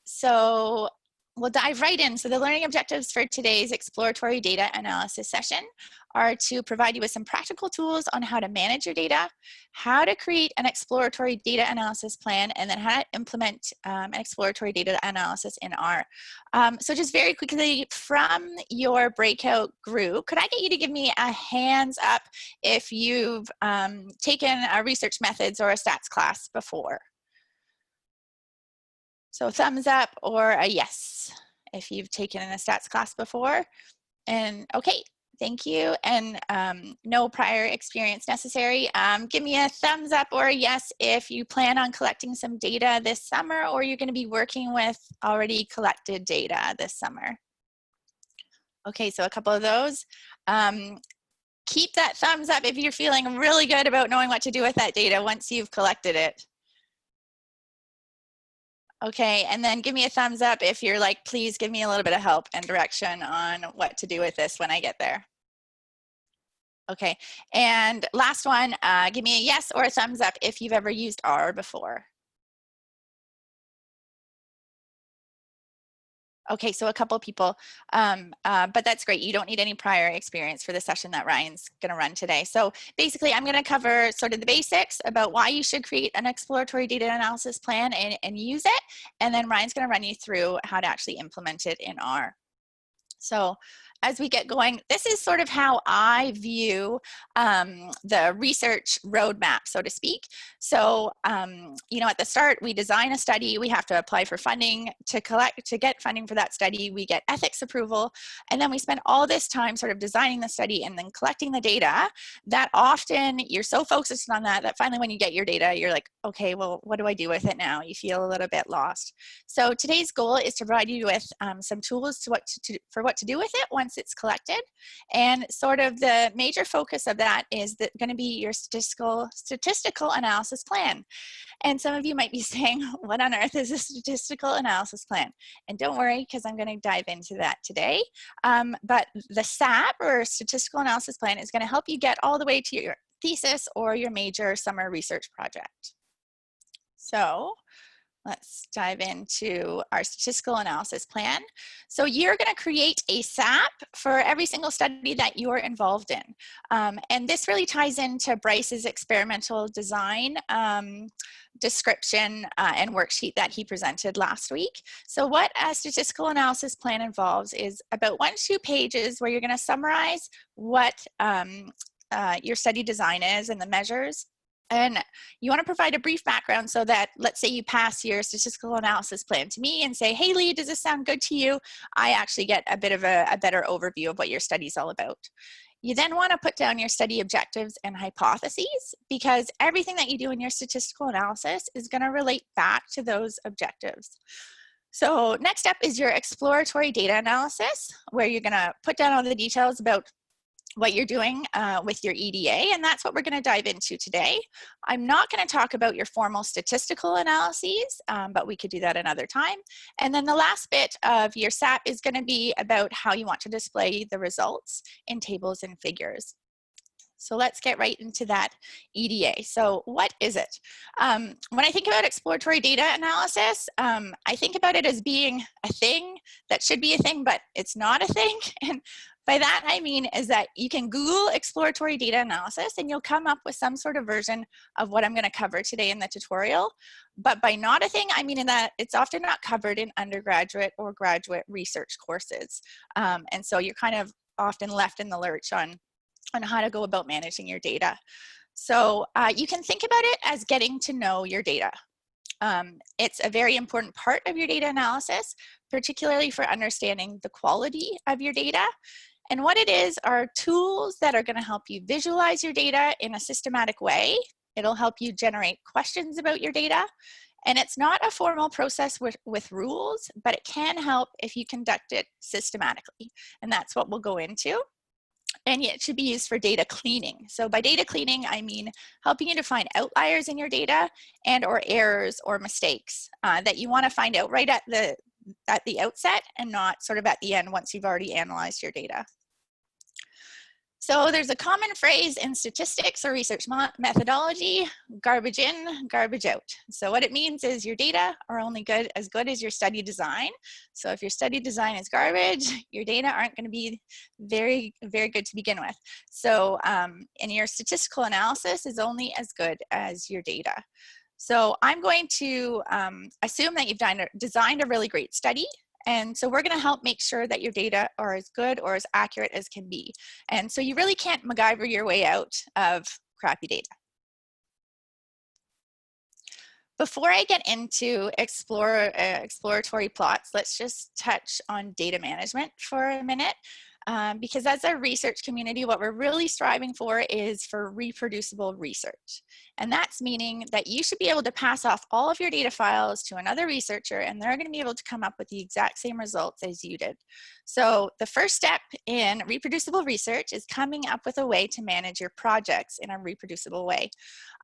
So we'll dive right in. So the learning objectives for today's exploratory data analysis session are to provide you with some practical tools on how to manage your data, how to create an exploratory data analysis plan, and then how to implement an exploratory data analysis in R. So just very quickly from your breakout group, could I get you to give me a hands up if you've taken a research methods or a stats class before? So thumbs up or a yes if you've taken a stats class before. And okay, thank you. And no prior experience necessary. Give me a thumbs up or a yes if you plan on collecting some data this summer or you're going to be working with already collected data this summer. Okay, so a couple of those. Keep that thumbs up if you're feeling really good about knowing what to do with that data once you've collected it. Okay, and then give me a thumbs up if you're like, please give me a little bit of help and direction on what to do with this when I get there. Okay, and last one, give me a yes or a thumbs up if you've ever used R before. Okay, so a couple of people, but that's great. You don't need any prior experience for the session that Ryan's going to run today. So basically, I'm going to cover sort of the basics about why you should create an exploratory data analysis plan and use it. And then Ryan's going to run you through how to actually implement it in R. So as we get going, this is sort of how I view the research roadmap, so to speak. So, you know, at the start, we design a study, we have to apply for funding to get funding for that study, we get ethics approval, and then we spend all this time sort of designing the study and then collecting the data that often you're so focused on that finally when you get your data, you're like, okay, well, what do I do with it now? You feel a little bit lost. So today's goal is to provide you with some tools for what to do with it once it's collected, and sort of the major focus of that is going to be your statistical analysis plan. And some of you might be saying, what on earth is a statistical analysis plan? And don't worry, because I'm going to dive into that today. But the SAP, or statistical analysis plan, is going to help you get all the way to your thesis or your major summer research project. So let's dive into our statistical analysis plan. So you're going to create a SAP for every single study that you're involved in. And this really ties into Bryce's experimental design description and worksheet that he presented last week. So what a statistical analysis plan involves is about 1 to 2 pages where you're going to summarize what your study design is and the measures. And you want to provide a brief background so that, let's say you pass your statistical analysis plan to me and say, hey, Leigh, does this sound good to you? I actually get a bit of a better overview of what your study's all about. You then want to put down your study objectives and hypotheses, because everything that you do in your statistical analysis is going to relate back to those objectives. So next up is your exploratory data analysis, where you're going to put down all the details about what you're doing with your EDA, and that's what we're going to dive into today. I'm not going to talk about your formal statistical analyses, but we could do that another time. And then the last bit of your SAP is going to be about how you want to display the results in tables and figures. So let's get right into that EDA. So what is it? When I think about exploratory data analysis, I think about it as being a thing that should be a thing, but it's not a thing. And by that I mean is that you can Google exploratory data analysis and you'll come up with some sort of version of what I'm going to cover today in the tutorial. But by not a thing, I mean in that it's often not covered in undergraduate or graduate research courses. And so you're kind of often left in the lurch on how to go about managing your data. So you can think about it as getting to know your data. It's a very important part of your data analysis, particularly for understanding the quality of your data. And what it is are tools that are going to help you visualize your data in a systematic way. It'll help you generate questions about your data. And it's not a formal process with rules, but it can help if you conduct it systematically. And that's what we'll go into. And it should be used for data cleaning. So by data cleaning, I mean helping you to find outliers in your data and or errors or mistakes that you want to find out right at the outset and not sort of at the end once you've already analyzed your data. So there's a common phrase in statistics or research methodology, garbage in, garbage out. So what it means is your data are only as good as your study design. So if your study design is garbage, your data aren't going to be very good to begin with. So and your statistical analysis is only as good as your data. So I'm going to assume that you've designed a really great study. And so we're going to help make sure that your data are as good or as accurate as can be. And so you really can't MacGyver your way out of crappy data. Before I get into exploratory plots, let's just touch on data management for a minute. Because as a research community, what we're really striving for is for reproducible research. And that's meaning that you should be able to pass off all of your data files to another researcher, and they're going to be able to come up with the exact same results as you did. So the first step in reproducible research is coming up with a way to manage your projects in a reproducible way.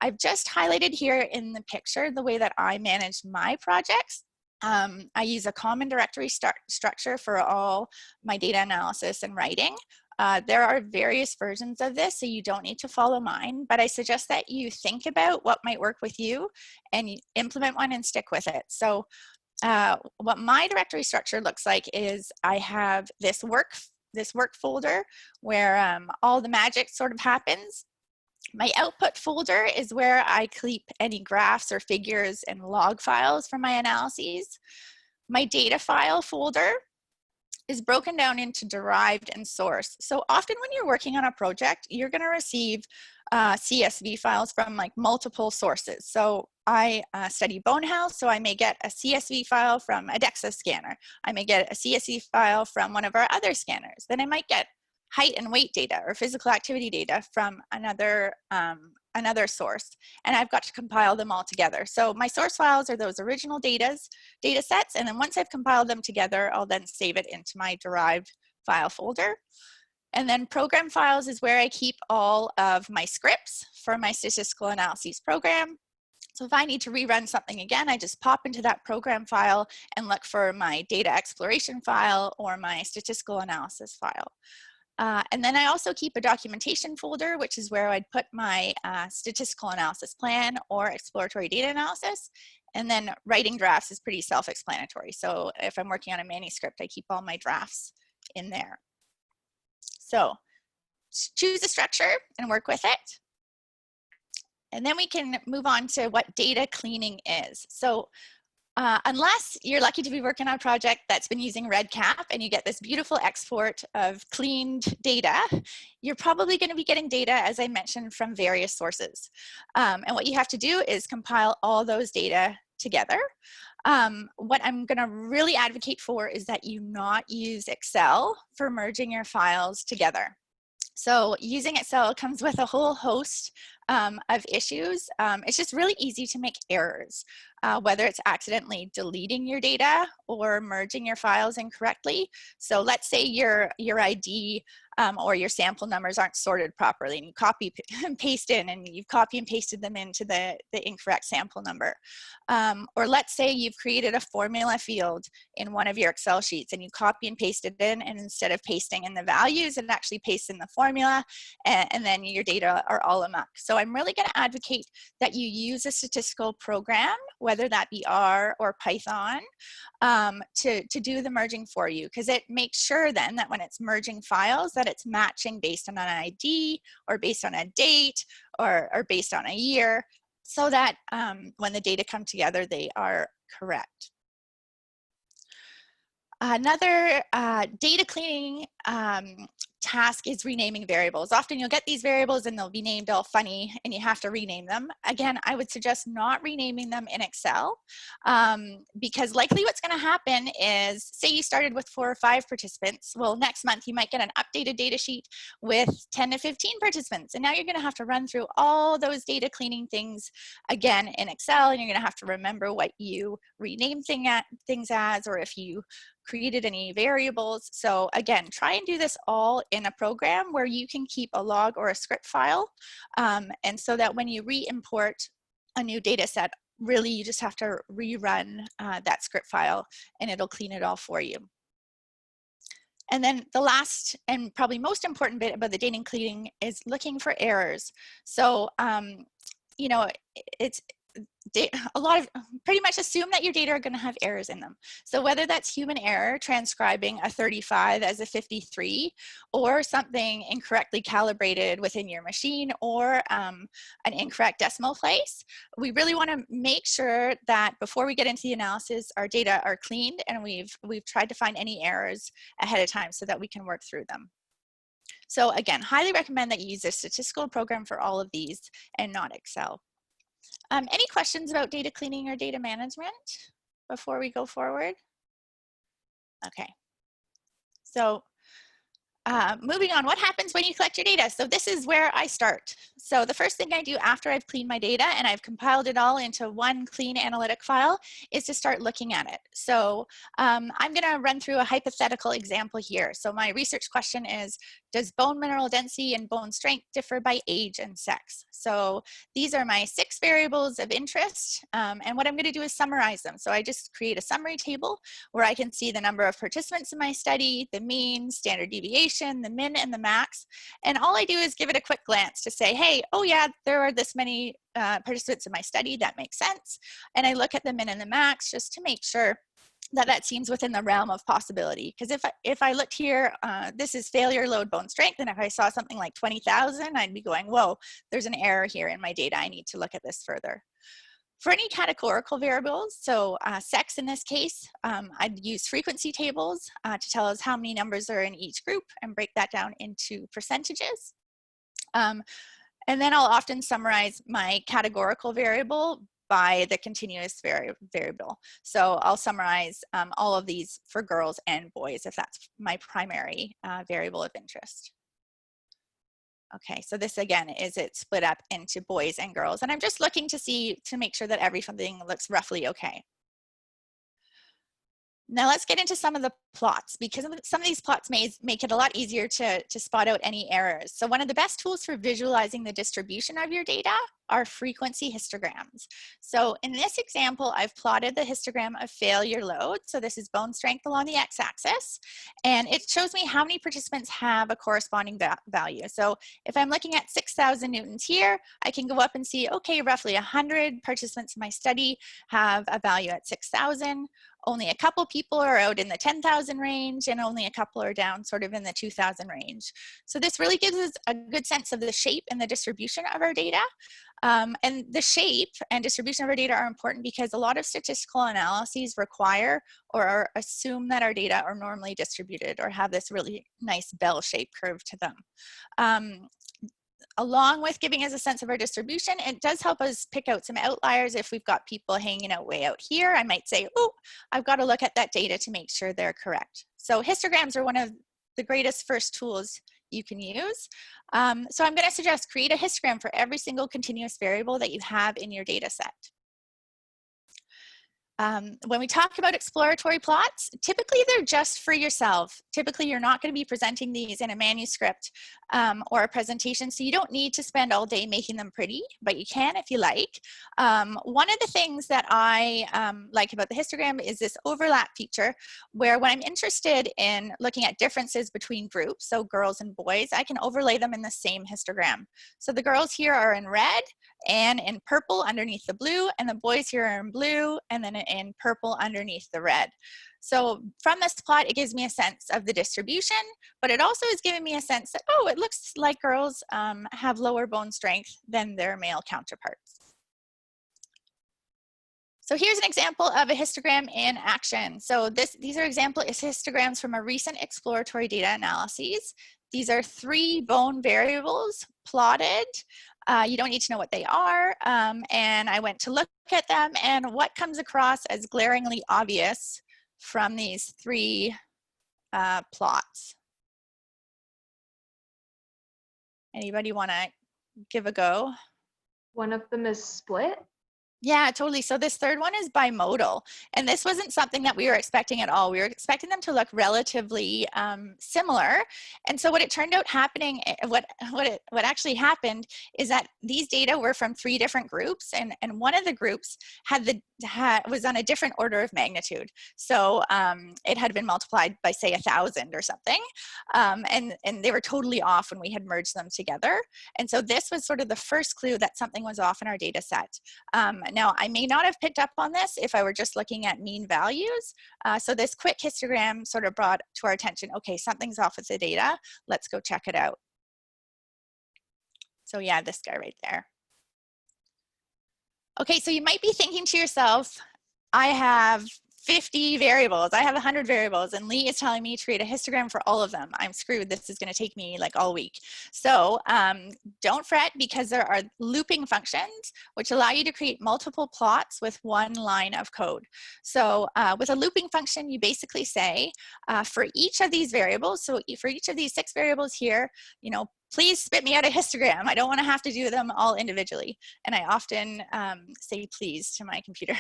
I've just highlighted here in the picture the way that I manage my projects. I use a common directory structure for all my data analysis and writing. There are various versions of this, so you don't need to follow mine, but I suggest that you think about what might work with you and you implement one and stick with it. So what my directory structure looks like is I have this work folder where all the magic sort of happens. My output folder is where I keep any graphs or figures and log files from my analyses. My data file folder is broken down into derived and source. So often when you're working on a project, you're going to receive CSV files from like multiple sources. So I study bone health, so I may get a CSV file from a DEXA scanner. I may get a CSV file from one of our other scanners. Then I might get height and weight data or physical activity data from another source, and I've got to compile them all together. So my source files are those original data sets, and then once I've compiled them together, I'll then save it into my derived file folder. And then program files is where I keep all of my scripts for my statistical analyses program. So if I need to rerun something again, I just pop into that program file and look for my data exploration file or my statistical analysis file. And then I also keep a documentation folder, which is where I'd put my statistical analysis plan or exploratory data analysis. And then writing drafts is pretty self-explanatory. So if I'm working on a manuscript, I keep all my drafts in there. So choose a structure and work with it. And then we can move on to what data cleaning is. So unless you're lucky to be working on a project that's been using REDCap and you get this beautiful export of cleaned data, you're probably going to be getting data, as I mentioned, from various sources. And what you have to do is compile all those data together. What I'm going to really advocate for is that you not use Excel for merging your files together. So using Excel comes with a whole host of issues. It's just really easy to make errors, whether it's accidentally deleting your data or merging your files incorrectly. So let's say your ID or your sample numbers aren't sorted properly, and you copy and paste in, and you've copy and pasted them into the incorrect sample number. Or let's say you've created a formula field in one of your Excel sheets, and you copy and paste it in, and instead of pasting in the values, it actually pastes in the formula, and then your data are all amok. So I'm really going to advocate that you use a statistical program, whether that be R or Python, to do the merging for you, because it makes sure then that when it's merging files that it's matching based on an ID or based on a date or based on a year, so that when the data come together, they are correct. Another data cleaning task is renaming variables. Often you'll get these variables and they'll be named all funny and you have to rename them. Again, I would suggest not renaming them in Excel because likely what's going to happen is, say you started with 4 or 5 participants. Well, next month you might get an updated data sheet with 10 to 15 participants, and now you're going to have to run through all those data cleaning things again in Excel, and you're going to have to remember what you renamed things as, or if you created any variables. So again, try and do this all in a program where you can keep a log or a script file. And so that when you re-import a new data set, really you just have to rerun that script file and it'll clean it all for you. And then the last and probably most important bit about the data cleaning is looking for errors. So, you know, it's a lot of pretty much assume that your data are going to have errors in them. So whether that's human error transcribing a 35 as a 53, or something incorrectly calibrated within your machine, or an incorrect decimal place, we really want to make sure that before we get into the analysis, our data are cleaned and we've tried to find any errors ahead of time so that we can work through them. So again, highly recommend that you use a statistical program for all of these and not Excel. Any questions about data cleaning or data management before we go forward? Okay. So moving on, what happens when you collect your data? So this is where I start. So the first thing I do after I've cleaned my data and I've compiled it all into one clean analytic file is to start looking at it. So I'm going to run through a hypothetical example here. So my research question is, does bone mineral density and bone strength differ by age and sex? So these are my 6 variables of interest, and what I'm going to do is summarize them. So I just create a summary table where I can see the number of participants in my study, the mean, standard deviation, the min, and the max. And all I do is give it a quick glance to say, hey, oh yeah, there are this many participants in my study, that makes sense. And I look at the min and the max just to make sure that that seems within the realm of possibility. Because if I looked here, this is failure load bone strength, and if I saw something like 20,000, I'd be going, whoa, there's an error here in my data. I need to look at this further. For any categorical variables, so sex in this case, I'd use frequency tables to tell us how many numbers are in each group and break that down into percentages. And then I'll often summarize my categorical variable by the continuous variable. So I'll summarize all of these for girls and boys if that's my primary variable of interest. Okay, so this again is it split up into boys and girls, and I'm just looking to make sure that everything looks roughly okay. Now let's get into some of the plots, because some of these plots make it a lot easier to spot out any errors. So one of the best tools for visualizing the distribution of your data are frequency histograms. So in this example, I've plotted the histogram of failure load. So this is bone strength along the x-axis, and it shows me how many participants have a corresponding value. So if I'm looking at 6,000 newtons here, I can go up and see, okay, roughly 100 participants in my study have a value at 6,000. Only a couple people are out in the 10,000 range, and only a couple are down sort of in the 2,000 range. So this really gives us a good sense of the shape and the distribution of our data. And the shape and distribution of our data are important because a lot of statistical analyses require or assume that our data are normally distributed or have this really nice bell-shaped curve to them. Along with giving us a sense of our distribution, it does help us pick out some outliers. If we've got people hanging out way out here, I might say, oh, I've got to look at that data to make sure they're correct. So histograms are one of the greatest first tools you can use. So I'm going to suggest create a histogram for every single continuous variable that you have in your data set. When we talk about exploratory plots, typically they're just for yourself. Typically you're not going to be presenting these in a manuscript or a presentation, so you don't need to spend all day making them pretty, but you can if you like. One of the things that I like about the histogram is this overlap feature, where when I'm interested in looking at differences between groups, so girls and boys, I can overlay them in the same histogram. So the girls here are in red and in purple underneath the blue, and the boys here are in blue and then in purple underneath the red. So from this plot, it gives me a sense of the distribution, but it also is giving me a sense that, oh, it looks like girls have lower bone strength than their male counterparts. So here's an example of a histogram in action. So these are histograms from a recent exploratory data analyses. These are 3 bone variables plotted. You don't need to know what they are. And I went to look at them, and what comes across as glaringly obvious from these 3 plots? Anybody want to give a go? One of them is split. Yeah, totally. So this third one is bimodal, and this wasn't something that we were expecting at all. We were expecting them to look relatively similar, and so what it turned out happening, what actually happened is that these data were from 3 different groups, and one of the groups was on a different order of magnitude. So it had been multiplied by, say, 1,000 or something, and they were totally off when we had merged them together. And so this was sort of the first clue that something was off in our data set. Now, I may not have picked up on this if I were just looking at mean values. So this quick histogram sort of brought to our attention, okay, something's off with the data. Let's go check it out. So yeah, this guy right there. Okay, so you might be thinking to yourself, I have 50 variables, I have 100 variables, and Leigh is telling me to create a histogram for all of them. I'm screwed. This is going to take me like all week. So don't fret, because there are looping functions which allow you to create multiple plots with one line of code. So with a looping function, you basically say for each of these variables, so for each of these 6 variables here, you know, please spit me out a histogram. I don't want to have to do them all individually. And I often say please to my computer.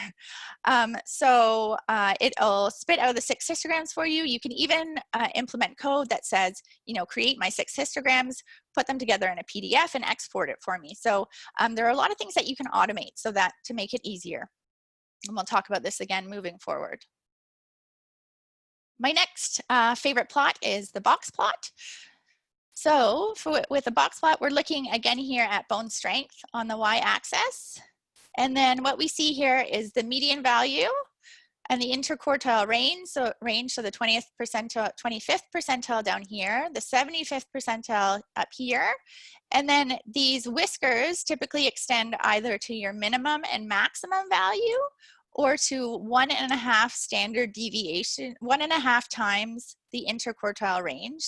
It'll spit out the 6 histograms for you. You can even implement code that says, you know, create my 6 histograms, put them together in a PDF and export it for me. So there are a lot of things that you can automate so that to make it easier. And we'll talk about this again moving forward. My next favorite plot is the box plot. So with a box plot, we're looking again here at bone strength on the y-axis. And then what we see here is the median value and the interquartile range. So the 20th percentile, 25th percentile down here, the 75th percentile up here. And then these whiskers typically extend either to your minimum and maximum value, or to 1.5 standard deviation, 1.5 times the interquartile range,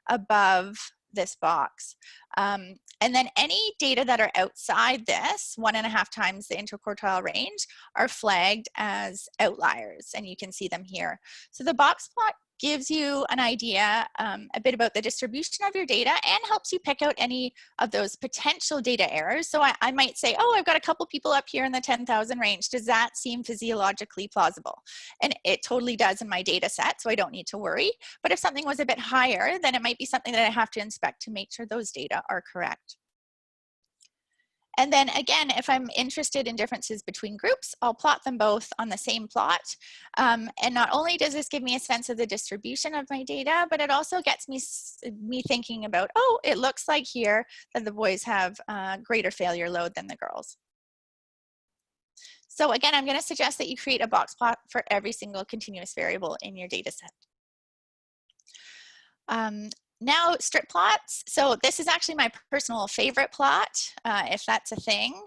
above this box. And then any data that are outside this 1.5 times the interquartile range are flagged as outliers, and you can see them here. So the box plot gives you an idea a bit about the distribution of your data and helps you pick out any of those potential data errors. So I might say, oh, I've got a couple people up here in the 10,000 range. Does that seem physiologically plausible? And it totally does in my data set, so I don't need to worry. But if something was a bit higher, then it might be something that I have to inspect to make sure those data are correct. And then again, if I'm interested in differences between groups, I'll plot them both on the same plot. And not only does this give me a sense of the distribution of my data, but it also gets me thinking about, oh, it looks like here that the boys have greater failure load than the girls. So again, I'm going to suggest that you create a box plot for every single continuous variable in your data set. Now, strip plots. So this is actually my personal favorite plot, if that's a thing.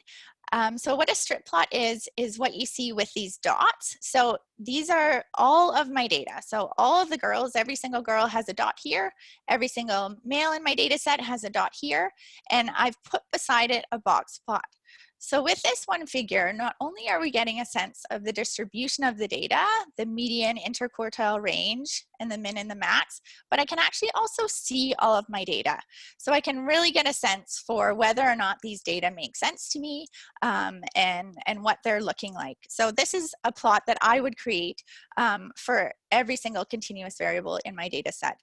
So what a strip plot is what you see with these dots. So these are all of my data. So all of the girls, every single girl has a dot here. Every single male in my data set has a dot here. And I've put beside it a box plot. So with this one figure, not only are we getting a sense of the distribution of the data, the median, interquartile range, and the min and the max, but I can actually also see all of my data. So I can really get a sense for whether or not these data make sense to me and what they're looking like. So this is a plot that I would create for every single continuous variable in my data set.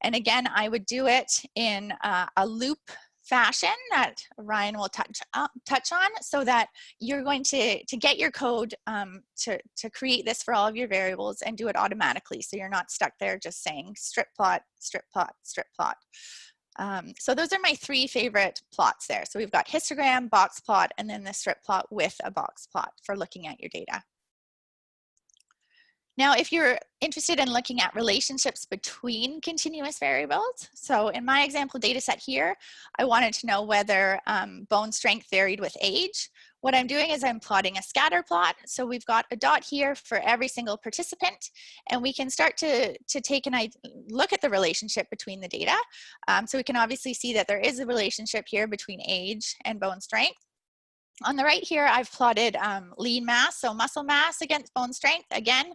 And again, I would do it in a loop fashion that Ryan will touch on, so that you're going to get your code to create this for all of your variables and do it automatically, so you're not stuck there just saying strip plot, strip plot, strip plot. So those are my 3 favorite plots there. So we've got histogram, box plot, and then the strip plot with a box plot for looking at your data. Now, if you're interested in looking at relationships between continuous variables, so in my example data set here, I wanted to know whether bone strength varied with age. What I'm doing is I'm plotting a scatter plot. So we've got a dot here for every single participant, and we can start to take a look at the relationship between the data. So we can obviously see that there is a relationship here between age and bone strength. On the right here, I've plotted lean mass, so muscle mass against bone strength. Again,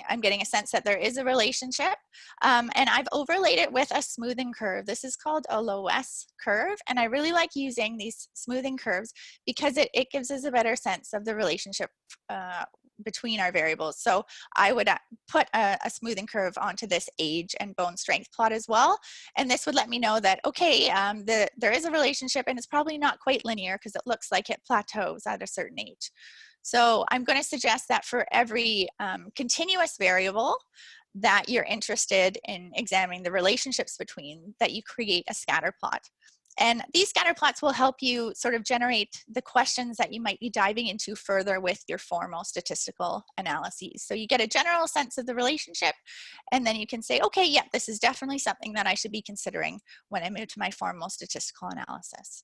I'm getting a sense that there is a relationship. And I've overlaid it with a smoothing curve. This is called a Loess curve. And I really like using these smoothing curves because it gives us a better sense of the relationship between our variables. So I would put a smoothing curve onto this age and bone strength plot as well. And this would let me know that, okay, there is a relationship and it's probably not quite linear because it looks like it plateaus at a certain age. So I'm going to suggest that for every continuous variable that you're interested in examining the relationships between, that you create a scatter plot. And these scatter plots will help you sort of generate the questions that you might be diving into further with your formal statistical analyses. So you get a general sense of the relationship, and then you can say, okay, yeah, this is definitely something that I should be considering when I move to my formal statistical analysis.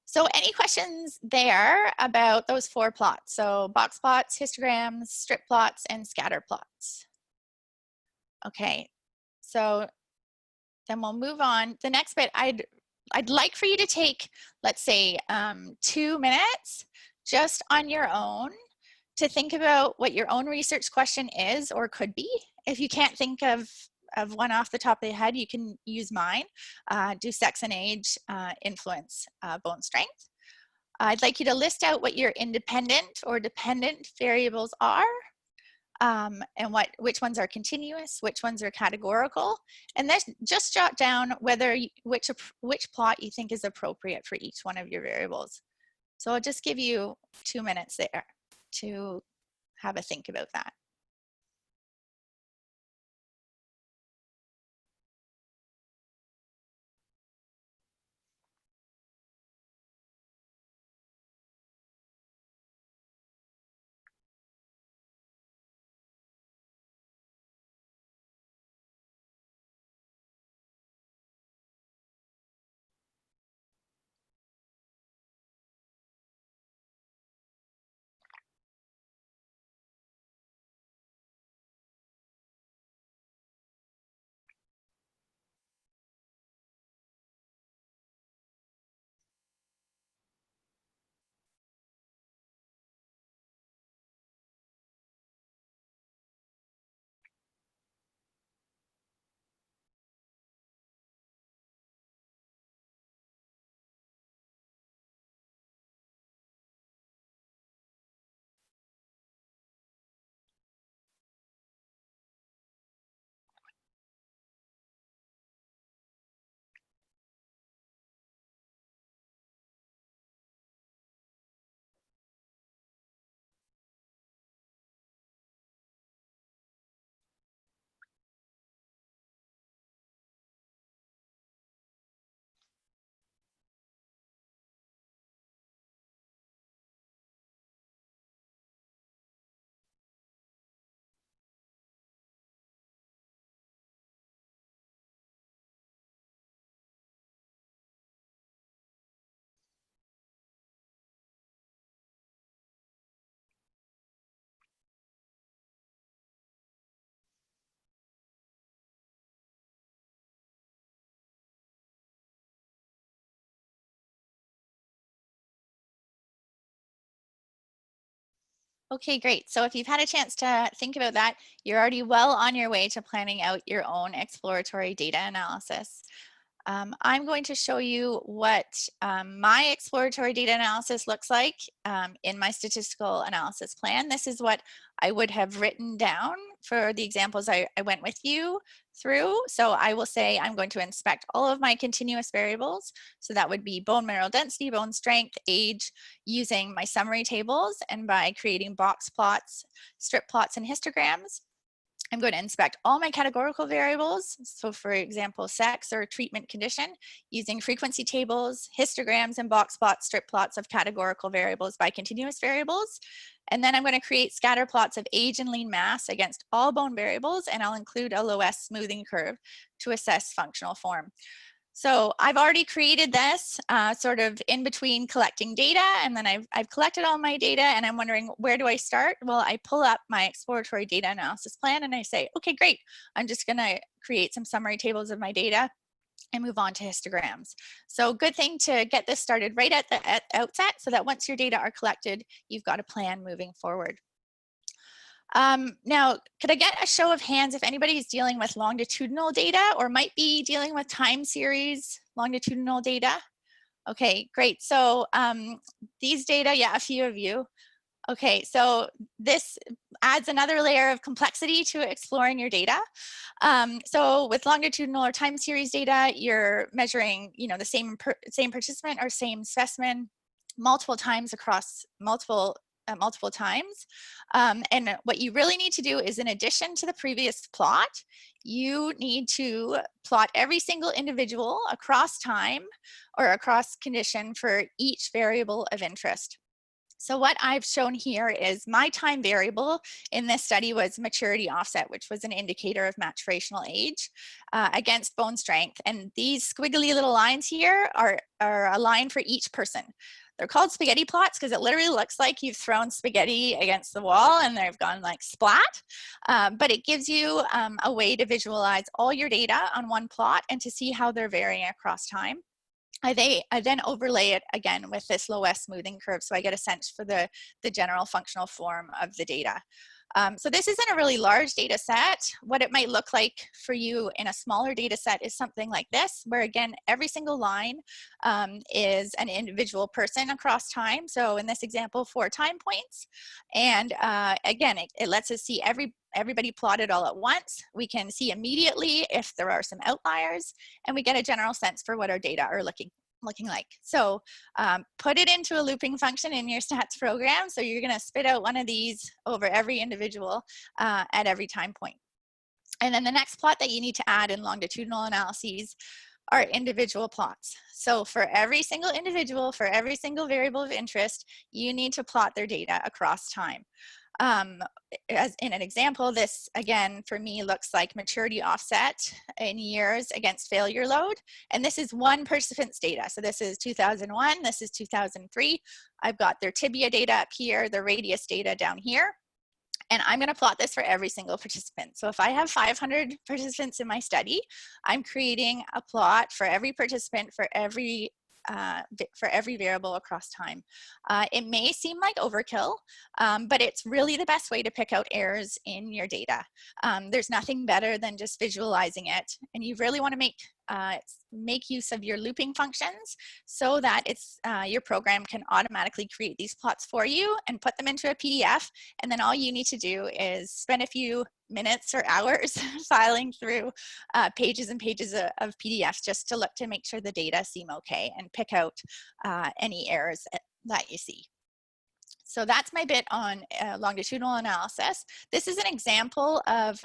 So any questions there about those 4 plots? So box plots, histograms, strip plots, and scatter plots. Okay, so then we'll move on. The next bit, I'd like for you to take, let's say, 2 minutes just on your own to think about what your own research question is or could be. If you can't think of one off the top of your head, you can use mine. Do sex and age influence bone strength? I'd like you to list out what your independent or dependent variables are. And which ones are continuous, which ones are categorical, and then just jot down which plot you think is appropriate for each one of your variables. So I'll just give you 2 minutes there to have a think about that. Okay, great. So if you've had a chance to think about that, you're already well on your way to planning out your own exploratory data analysis. I'm going to show you what my exploratory data analysis looks like in my statistical analysis plan. This is what I would have written down for the examples I went with you through. So I will say I'm going to inspect all of my continuous variables. So that would be bone mineral density, bone strength, age, using my summary tables and by creating box plots, strip plots, and histograms. I'm going to inspect all my categorical variables. So for example, sex or treatment condition, using frequency tables, histograms, and box plots, strip plots of categorical variables by continuous variables. And then I'm going to create scatter plots of age and lean mass against all bone variables, and I'll include a Loess smoothing curve to assess functional form. So I've already created this sort of in between collecting data, and then I've collected all my data, and I'm wondering, where do I start? Well, I pull up my exploratory data analysis plan and I say, okay, great. I'm just gonna create some summary tables of my data and move on to histograms. So good thing to get this started right at the outset so that once your data are collected, you've got a plan moving forward. Now, could I get a show of hands if anybody is dealing with longitudinal data or might be dealing with time series longitudinal data? Okay, great. So these data, yeah, a few of you. Okay, so this adds another layer of complexity to exploring your data. So with longitudinal or time series data, you're measuring, the same participant or same specimen multiple times across multiple times. And what you really need to do is, in addition to the previous plot, you need to plot every single individual across time or across condition for each variable of interest. So what I've shown here is my time variable in this study was maturity offset, which was an indicator of maturational age against bone strength. And these squiggly little lines here are a line for each person. They're called spaghetti plots because it literally looks like you've thrown spaghetti against the wall and they've gone like splat. But it gives you a way to visualize all your data on one plot and to see how they're varying across time. I then overlay it again with this low-S smoothing curve, so I get a sense for the general functional form of the data. So this isn't a really large data set. What it might look like for you in a smaller data set is something like this, where again, every single line is an individual person across time. So in this example, 4 time points. And again, it lets us see everybody plotted all at once. We can see immediately if there are some outliers, and we get a general sense for what our data are looking like. So put it into a looping function in your stats program. So you're going to spit out one of these over every individual at every time point. And then the next plot that you need to add in longitudinal analyses are individual plots. So for every single individual, for every single variable of interest, you need to plot their data across time. As in an example, this again for me looks like maturity offset in years against failure load, and this is one participant's data. So this is 2001, this is 2003. I've got their tibia data up here, the radius data down here, and I'm going to plot this for every single participant. So if I have 500 participants in my study, I'm creating a plot for every participant for every variable across time. It may seem like overkill, but it's really the best way to pick out errors in your data. There's nothing better than just visualizing it, and you really want to make use of your looping functions so that your program can automatically create these plots for you and put them into a PDF, and then all you need to do is spend a few minutes or hours filing through pages and pages of PDFs just to look to make sure the data seem okay and pick out any errors that you see. So that's my bit on longitudinal analysis. This is an example of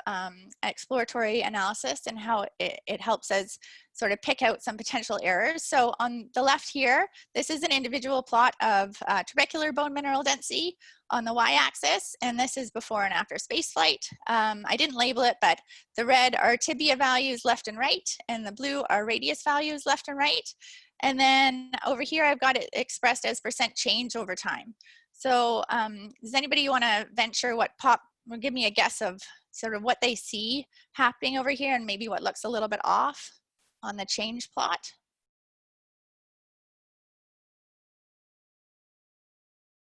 exploratory analysis and how it helps us sort of pick out some potential errors. So on the left here, this is an individual plot of trabecular bone mineral density on the y-axis, and this is before and after spaceflight. I didn't label it, but the red are tibia values left and right, and the blue are radius values left and right. And then over here, I've got it expressed as % change over time. So does anybody want to venture or give me a guess of sort of what they see happening over here and maybe what looks a little bit off on the change plot?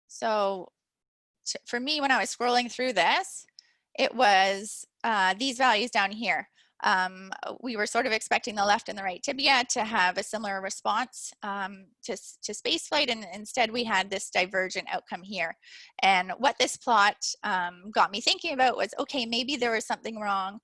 So for me, when I was scrolling through this, it was these values down here. We were sort of expecting the left and the right tibia to have a similar response to spaceflight, and instead we had this divergent outcome here. And what this plot got me thinking about was, okay, maybe there was something wrong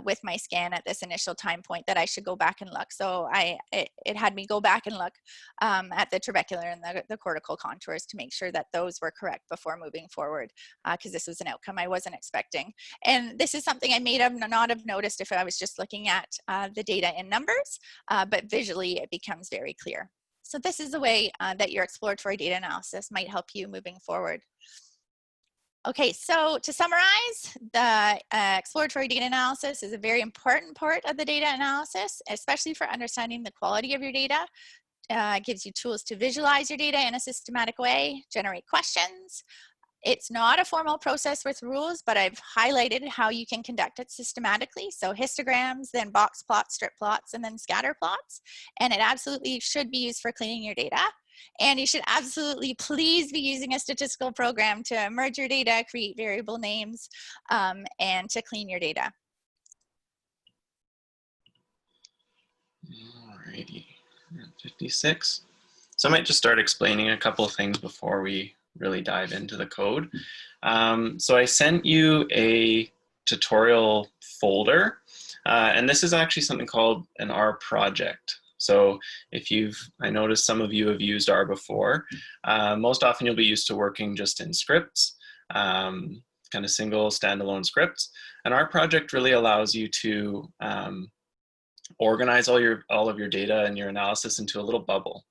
with my scan at this initial time point that I should go back and look. So it had me go back and look at the trabecular and the cortical contours to make sure that those were correct before moving forward, because this was an outcome I wasn't expecting. And this is something I may not have noticed if I was just looking at the data in numbers, but visually it becomes very clear. So this is the way that your exploratory data analysis might help you moving forward. Okay, so to summarize, the exploratory data analysis is a very important part of the data analysis, especially for understanding the quality of your data. It gives you tools to visualize your data in a systematic way, generate questions, It's not a formal process with rules, but I've highlighted how you can conduct it systematically. So histograms, then box plots, strip plots, and then scatter plots. And it absolutely should be used for cleaning your data. And you should absolutely please be using a statistical program to merge your data, create variable names, and to clean your data. Alrighty, 56. So I might just start explaining a couple of things before we really dive into the code. So I sent you a tutorial folder, and this is actually something called an R project. So if I noticed some of you have used R before, most often you'll be used to working just in scripts, kind of single standalone scripts. And R project really allows you to organize all of your data and your analysis into a little bubble.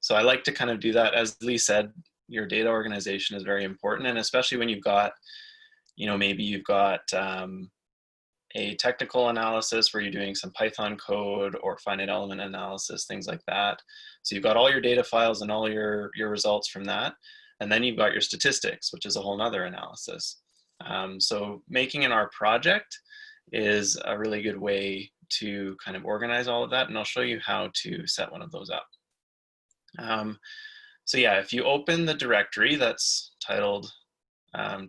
So I like to kind of do that. As Leigh said, your data organization is very important, and especially when you've got, maybe you've got a technical analysis where you're doing some Python code or finite element analysis, things like that. So you've got all your data files and all your results from that, and then you've got your statistics, which is a whole nother analysis. So making an R project is a really good way to kind of organize all of that, and I'll show you how to set one of those up. So yeah, if you open the directory that's titled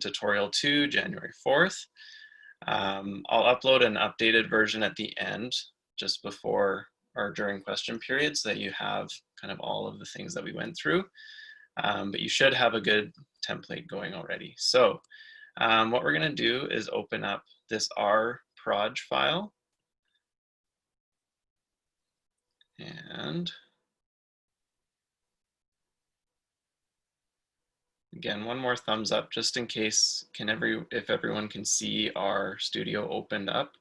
tutorial 2, January 4th, I'll upload an updated version at the end, just before or during question period, so that you have kind of all of the things that we went through. But you should have a good template going already. So what we're going to do is open up this R proj file. And again, one more thumbs up just in case if everyone can see our studio opened up.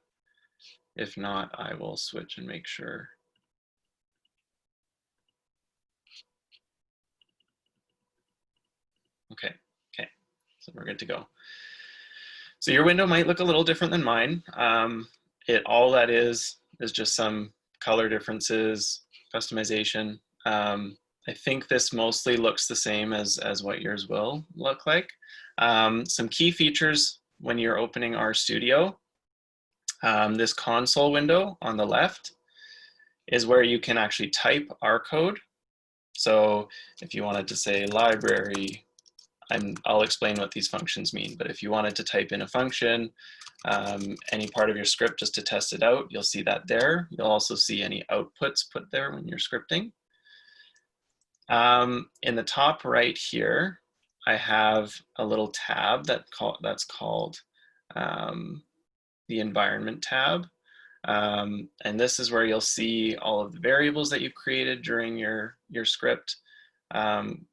If not, I will switch and make sure. Okay, so we're good to go. So your window might look a little different than mine. All that is just some color differences, customization. I think this mostly looks the same as what yours will look like. Some key features when you're opening RStudio, this console window on the left is where you can actually type R code. So if you wanted to say library, I'll explain what these functions mean, but if you wanted to type in a function, any part of your script just to test it out, you'll see that there. You'll also see any outputs put there when you're scripting. In the top right here, I have a little tab that's called the environment tab. And this is where you'll see all of the variables that you've created during your script, during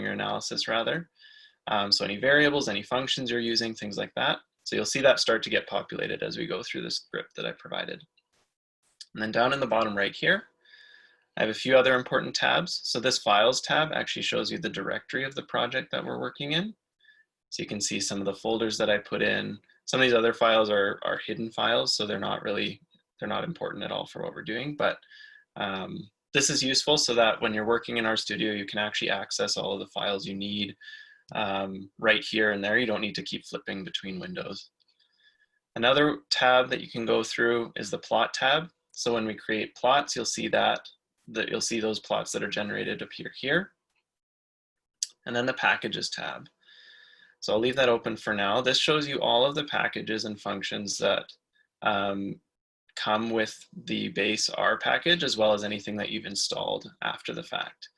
your analysis rather. So any variables, any functions you're using, things like that. So you'll see that start to get populated as we go through the script that I provided. And then down in the bottom right here, I have a few other important tabs. So this files tab actually shows you the directory of the project that we're working in. So you can see some of the folders that I put in. Some of these other files are hidden files, so they're not important at all for what we're doing. But this is useful so that when you're working in RStudio, you can actually access all of the files you need right here and there. You don't need to keep flipping between windows. Another tab that you can go through is the plot tab. So when we create plots, you'll see you'll see those plots that are generated appear here. And then the packages tab. So I'll leave that open for now. This shows you all of the packages and functions that come with the base R package, as well as anything that you've installed after the fact.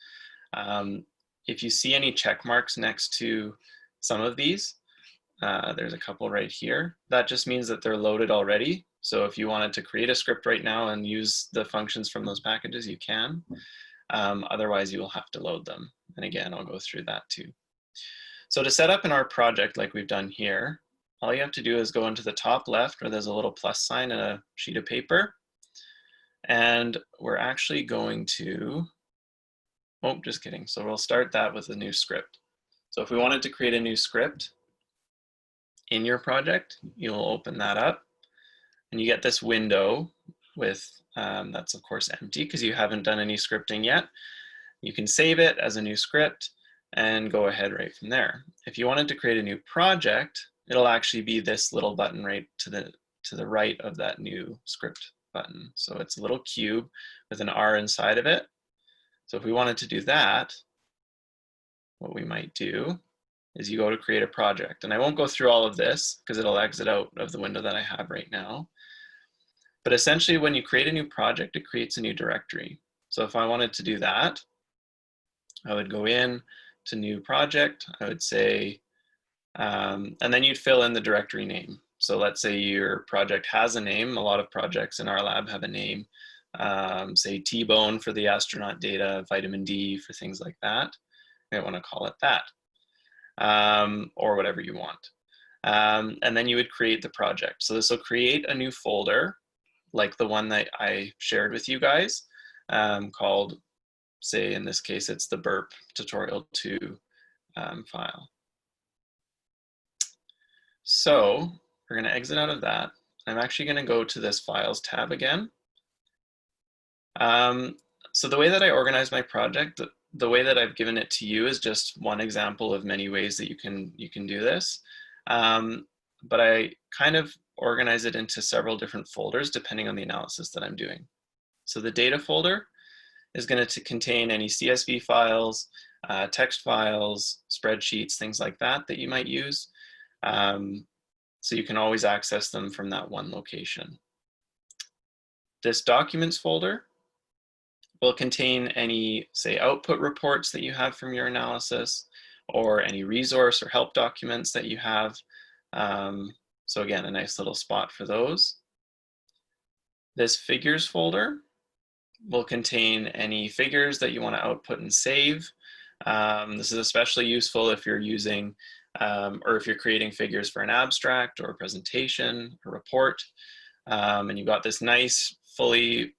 If you see any check marks next to some of these, there's a couple right here, that just means that they're loaded already. So if you wanted to create a script right now and use the functions from those packages, you can. Otherwise, you will have to load them. And again, I'll go through that too. So to set up in our project like we've done here, all you have to do is go into the top left where there's a little plus sign and a sheet of paper. And we're actually going to, oh, just kidding. So we'll start that with a new script. So if we wanted to create a new script in your project, you'll open that up and you get this window with, that's of course empty because you haven't done any scripting yet. You can save it as a new script. and go ahead right from there. If you wanted to create a new project, it'll actually be this little button right to the right of that new script button. So it's a little cube with an R inside of it. So if we wanted to do that, what we might do is you go to create a project. And I won't go through all of this because it'll exit out of the window that I have right now. But essentially when you create a new project, it creates a new directory. So if I wanted to do that, I would go in to new project, I would say, and then you'd fill in the directory name. So let's say your project has a name. A lot of projects in our lab have a name, say T-bone for the astronaut data, vitamin D for things like that. You might want to call it that, or whatever you want. And then you would create the project. So this will create a new folder, like the one that I shared with you guys, called, say in this case, it's the burp tutorial 2 file. So we're going to exit out of that. I'm actually going to go to this Files tab again. So the way that I organize my project, the way that I've given it to you is just one example of many ways that you can do this. But I kind of organize it into several different folders depending on the analysis that I'm doing. So the data folder is going to contain any CSV files, text files, spreadsheets, things like that that you might use. So you can always access them from that one location. This documents folder will contain any, say, output reports that you have from your analysis, or any resource or help documents that you have. So again, a nice little spot for those. This figures folder will contain any figures that you want to output and save. This is especially useful if you're using or if you're creating figures for an abstract or a presentation, a report, and you've got this nice, fully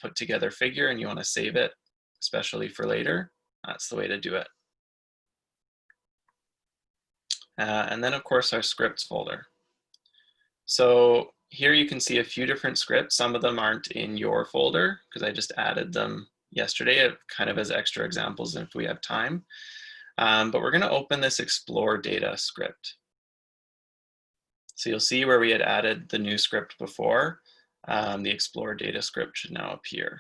put together figure and you want to save it, especially for later, that's the way to do it. And then, of course, our scripts folder. So here you can see a few different scripts. Some of them aren't in your folder because I just added them yesterday, kind of as extra examples if we have time. But we're going to open this explore data script. So you'll see where we had added the new script before. The explore data script should now appear.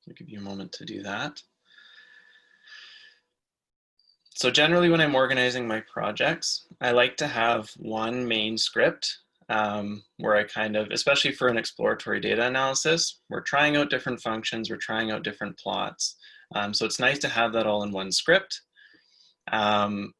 I'll give you a moment to do that. So generally when I'm organizing my projects, I like to have one main script where I kind of, especially for an exploratory data analysis, we're trying out different functions, we're trying out different plots. So it's nice to have that all in one script. And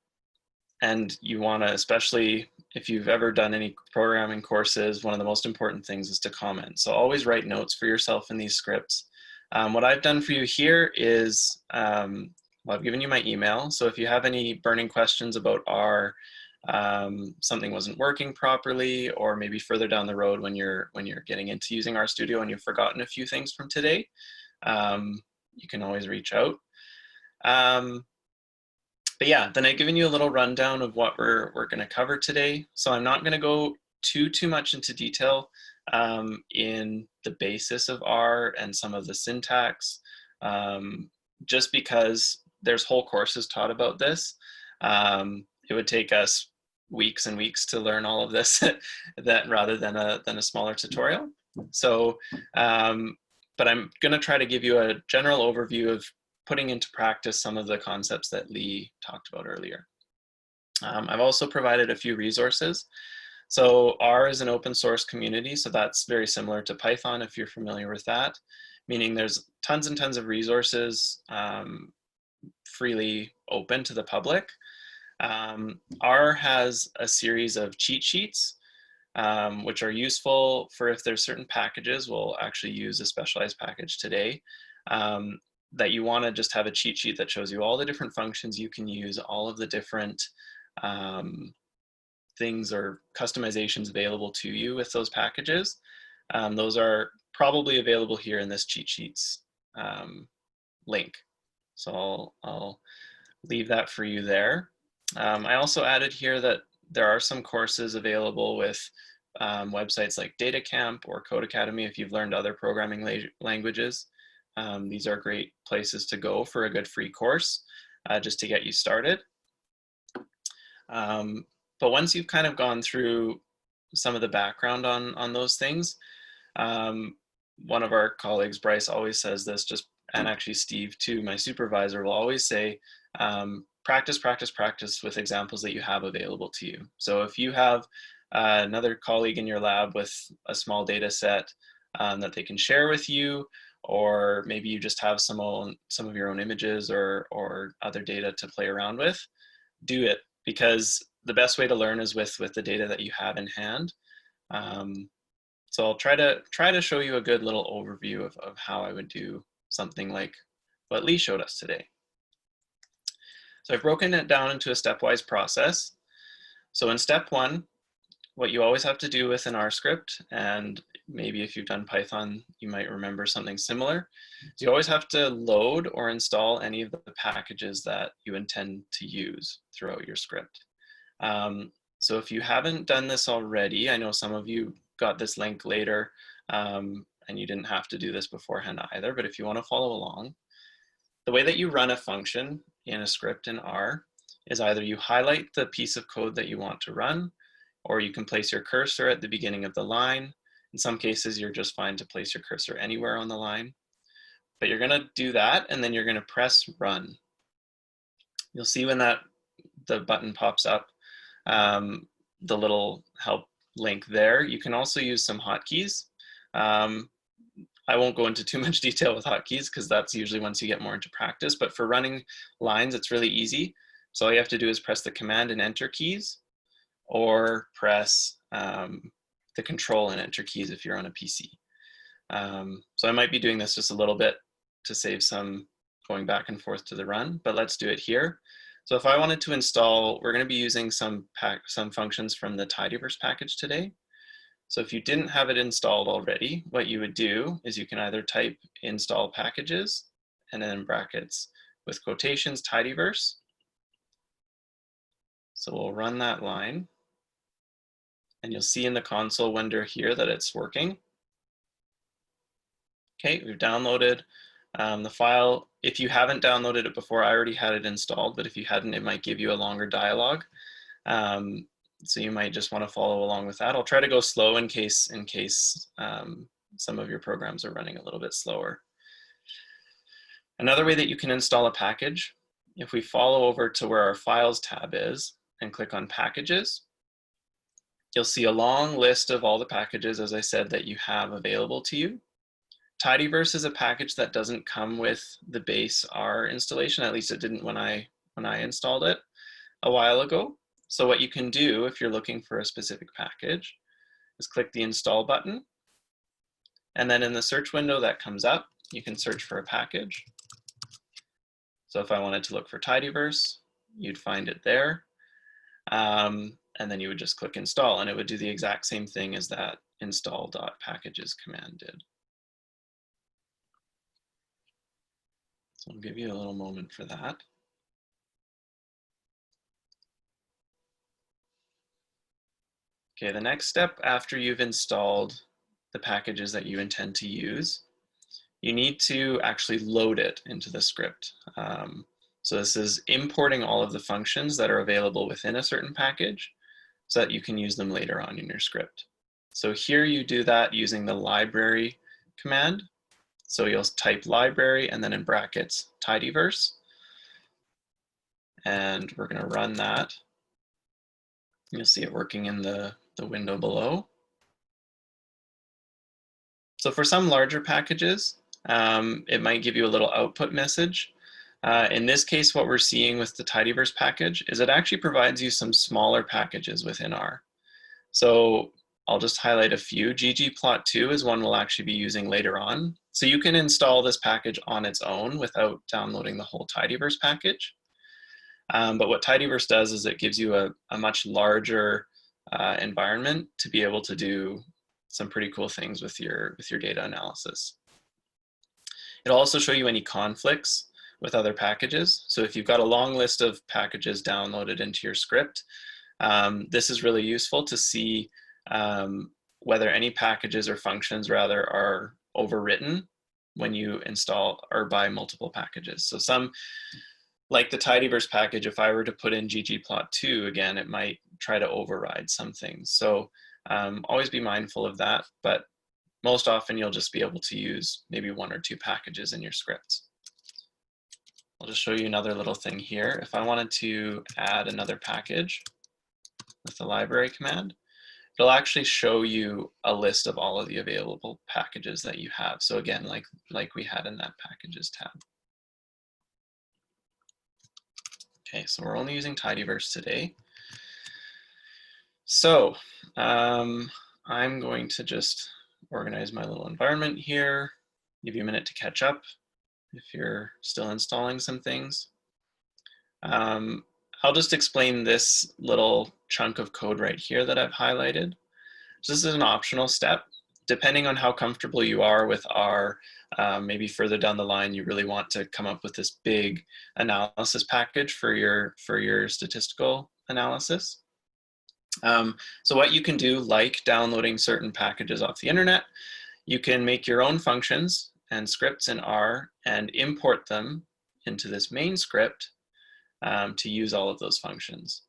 you want to, especially if you've ever done any programming courses, one of the most important things is to comment. So always write notes for yourself in these scripts. What I've done for you here is, well, I've given you my email. So if you have any burning questions about R, something wasn't working properly, or maybe further down the road when you're getting into using RStudio and you've forgotten a few things from today, you can always reach out. But yeah, then I've given you a little rundown of what we're going to cover today. So I'm not going to go too much into detail in the basis of R and some of the syntax, just because there's whole courses taught about this. It would take us weeks and weeks to learn all of this that rather than a smaller tutorial. So, but I'm going to try to give you a general overview of putting into practice some of the concepts that Leigh talked about earlier. I've also provided a few resources. So R is an open source community, so that's very similar to Python if you're familiar with that, meaning there's tons and tons of resources freely open to the public. R has a series of cheat sheets, which are useful for if there's certain packages. We'll actually use a specialized package today. That you want to just have a cheat sheet that shows you all the different functions you can use, all of the different things or customizations available to you with those packages. Those are probably available here in this cheat sheets link. So I'll leave that for you there. I also added here that there are some courses available with websites like DataCamp or Code Academy if you've learned other programming languages. these are great places to go for a good free course, just to get you started. But once you've kind of gone through some of the background on those things, one of our colleagues, Bryce, always says this, and actually Steve too, my supervisor, will always say, practice, practice, practice with examples that you have available to you. So if you have another colleague in your lab with a small data set that they can share with you, or maybe you just have some of your own images or other data to play around with, do it, because the best way to learn is with the data that you have in hand. So I'll try to show you a good little overview of how I would do something like what Leigh showed us today. So I've broken it down into a stepwise process. So in step 1, what you always have to do with an R script, and maybe if you've done Python, you might remember something similar, is you always have to load or install any of the packages that you intend to use throughout your script. So if you haven't done this already, I know some of you got this link later, and you didn't have to do this beforehand either, but if you want to follow along, the way that you run a function in a script in R is either you highlight the piece of code that you want to run, or you can place your cursor at the beginning of the line. In some cases, you're just fine to place your cursor anywhere on the line. But you're going to do that, and then you're going to press run. You'll see when the button pops up, the little help link there. You can also use some hotkeys. I won't go into too much detail with hotkeys because that's usually once you get more into practice, but for running lines, it's really easy. So all you have to do is press the Command and Enter keys, or press the Control and Enter keys if you're on a PC. So I might be doing this just a little bit to save some going back and forth to the run, but let's do it here. So if I wanted to install, we're going to be using some functions from the tidyverse package today. So if you didn't have it installed already, what you would do is you can either type install packages and then in brackets with quotations tidyverse. So we'll run that line, and you'll see in the console window here that it's working. Okay, we've downloaded the file. If you haven't downloaded it before, I already had it installed, but if you hadn't, it might give you a longer dialogue. So you might just want to follow along with that. I'll try to go slow in case some of your programs are running a little bit slower. Another way that you can install a package, if we follow over to where our Files tab is and click on Packages, you'll see a long list of all the packages, as I said, that you have available to you. Tidyverse is a package that doesn't come with the base R installation, at least it didn't when I installed it a while ago. So what you can do if you're looking for a specific package is click the Install button, and then in the search window that comes up, you can search for a package. So if I wanted to look for Tidyverse, you'd find it there, and then you would just click Install, and it would do the exact same thing as that install.packages command did. So I'll give you a little moment for that. Okay, the next step after you've installed the packages that you intend to use, you need to actually load it into the script. So this is importing all of the functions that are available within a certain package so that you can use them later on in your script. So here you do that using the library command. So you'll type library and then in brackets tidyverse. And we're going to run that. You'll see it working in the window below. So for some larger packages, it might give you a little output message. In this case, what we're seeing with the tidyverse package is it actually provides you some smaller packages within R. So I'll just highlight a few. ggplot2 is one we'll actually be using later on. So you can install this package on its own without downloading the whole tidyverse package. But what tidyverse does is it gives you a much larger environment to be able to do some pretty cool things with your data analysis. It'll also show you any conflicts with other packages. So if you've got a long list of packages downloaded into your script, this is really useful to see whether any packages or functions rather are overwritten when you install or buy multiple packages. So some, like the tidyverse package, if I were to put in ggplot2 again, it might try to override some things. So always be mindful of that, but most often you'll just be able to use maybe 1 or 2 packages in your scripts. I'll just show you another little thing here. If I wanted to add another package with the library command, it'll actually show you a list of all of the available packages that you have. So again, like we had in that packages tab. Okay, so we're only using tidyverse today. So I'm going to just organize my little environment here, give you a minute to catch up if you're still installing some things. I'll just explain this little chunk of code right here that I've highlighted. So this is an optional step. Depending on how comfortable you are with R, maybe further down the line, you really want to come up with this big analysis package for your statistical analysis. So what you can do, like downloading certain packages off the internet, you can make your own functions and scripts in R and import them into this main script to use all of those functions.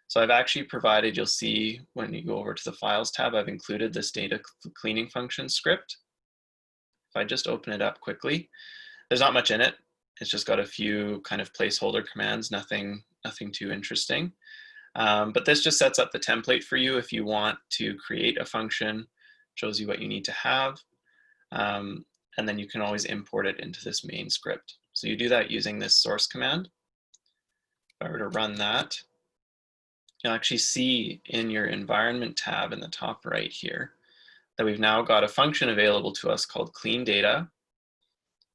So I've actually provided, you'll see when you go over to the Files tab, I've included this data cleaning function script. If I just open it up quickly, there's not much in it. It's just got a few kind of placeholder commands, nothing too interesting. But this just sets up the template for you if you want to create a function, shows you what you need to have, and then you can always import it into this main script. So you do that using this source command. If I were to run that, you'll actually see in your environment tab in the top right here that we've now got a function available to us called clean data.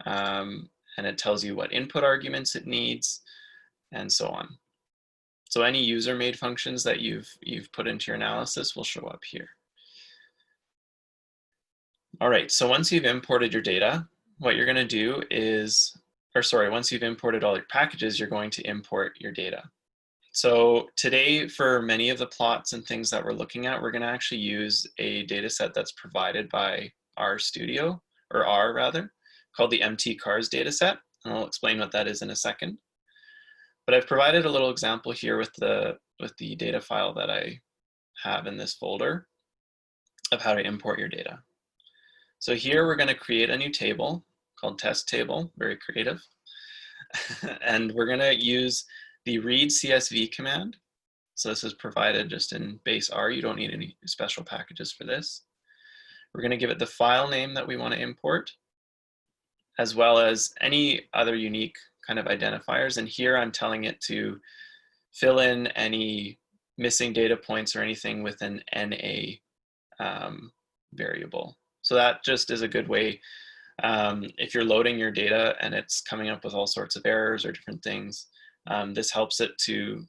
And it tells you what input arguments it needs and so on. So any user-made functions that you've put into your analysis will show up here. All right, so once you've imported your data, what you're going to do is, once you've imported all your packages, you're going to import your data. So today, for many of the plots and things that we're looking at, we're going to actually use a data set that's provided by R Studio, or R rather, called the MT-CARS data set. And I'll explain what that is in a second. But I've provided a little example here with the data file that I have in this folder of how to import your data. So here we're going to create a new table called test table, very creative. And we're going to use the read CSV command. So this is provided just in base R. You don't need any special packages for this. We're going to give it the file name that we want to import, as well as any other unique kind of identifiers. And here I'm telling it to fill in any missing data points or anything with an NA variable. So that just is a good way, if you're loading your data and it's coming up with all sorts of errors or different things, this helps it to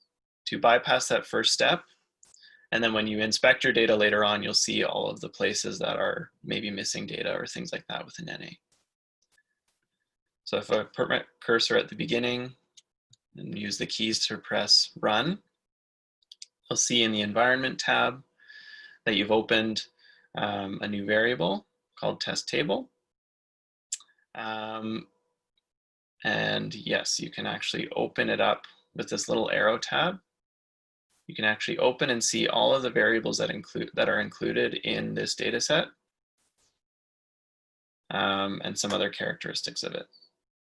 bypass that first step. And then when you inspect your data later on, you'll see all of the places that are maybe missing data or things like that with an NA. So if I put my cursor at the beginning and use the keys to press run, you'll see in the environment tab that you've opened a new variable called test table. And yes, you can actually open it up with this little arrow tab. You can actually open and see all of the variables that are included in this data set, and some other characteristics of it.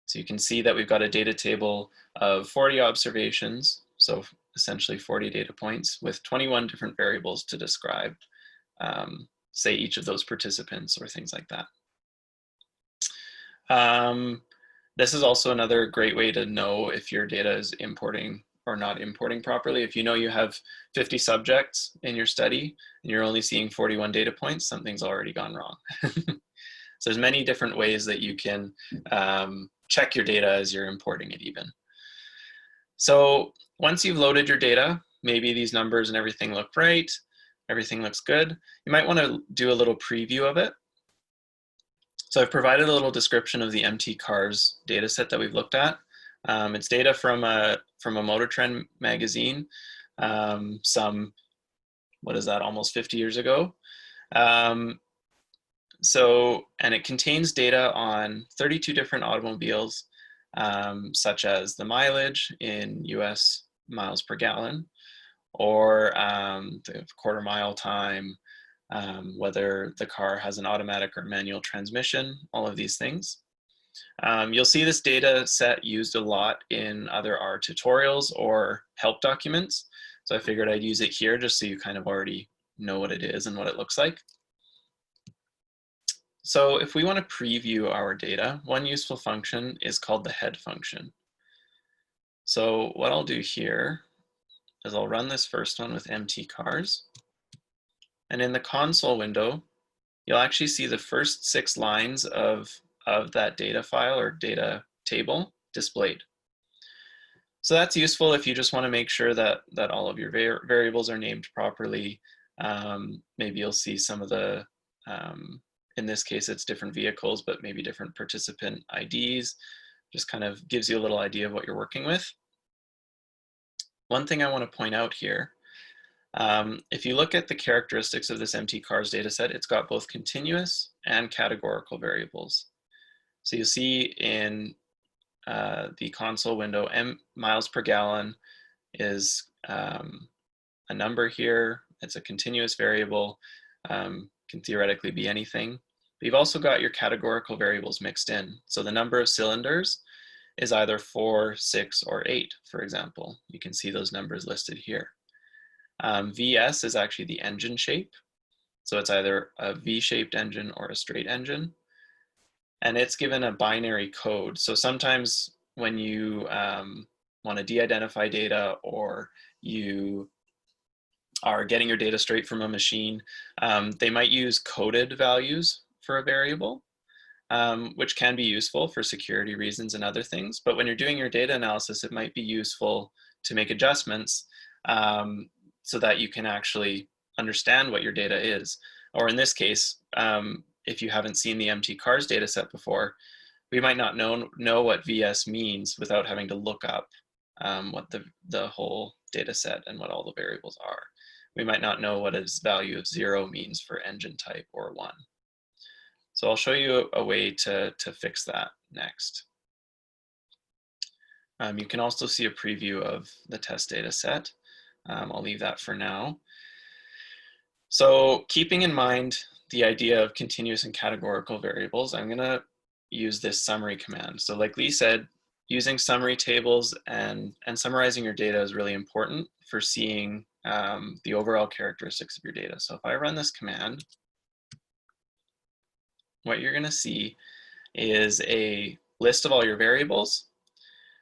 So you can see that we've got a data table of 40 observations, so essentially 40 data points with 21 different variables to describe, say, each of those participants or things like that. This is also another great way to know if your data is importing or not importing properly. If you know you have 50 subjects in your study and you're only seeing 41 data points, something's already gone wrong. So there's many different ways that you can check your data as you're importing it even. So once you've loaded your data, maybe these numbers and everything look right, everything looks good, you might want to do a little preview of it. So I've provided a little description of the MT-CARS data set that we've looked at. It's data from a Motor Trend magazine, almost 50 years ago. And it contains data on 32 different automobiles, such as the mileage in US miles per gallon, or the quarter mile time, whether the car has an automatic or manual transmission, all of these things. You'll see this data set used a lot in other R tutorials or help documents. So I figured I'd use it here just so you kind of already know what it is and what it looks like. So if we want to preview our data, one useful function is called the head function. So what I'll do here is I'll run this first one with empty cars. And in the console window, you'll actually see the first 6 lines of that data file or data table displayed. So that's useful if you just want to make sure that all of your variables are named properly. Maybe you'll see some of the, in this case, it's different vehicles, but maybe different participant IDs. Just kind of gives you a little idea of what you're working with. One thing I want to point out here, if you look at the characteristics of this empty cars data set, it's got both continuous and categorical variables. So you see in the console window, miles per gallon is a number here. It's a continuous variable, can theoretically be anything. But you've also got your categorical variables mixed in. So the number of cylinders is either 4, 6, or 8, for example. You can see those numbers listed here. VS is actually the engine shape. So it's either a V-shaped engine or a straight engine. And it's given a binary code. So sometimes when you want to de-identify data, or you are getting your data straight from a machine, they might use coded values for a variable, which can be useful for security reasons and other things. But when you're doing your data analysis, it might be useful to make adjustments so that you can actually understand what your data is. Or in this case, if you haven't seen the empty cars data set before, we might not know what VS means without having to look up what the whole data set and what all the variables are. We might not know what a value of 0 means for engine type or 1. So I'll show you a way to fix that next. You can also see a preview of the test data set. I'll leave that for now. So keeping in mind the idea of continuous and categorical variables, I'm going to use this summary command. So like Leigh said, using summary tables and summarizing your data is really important for seeing the overall characteristics of your data. So if I run this command, what you're going to see is a list of all your variables.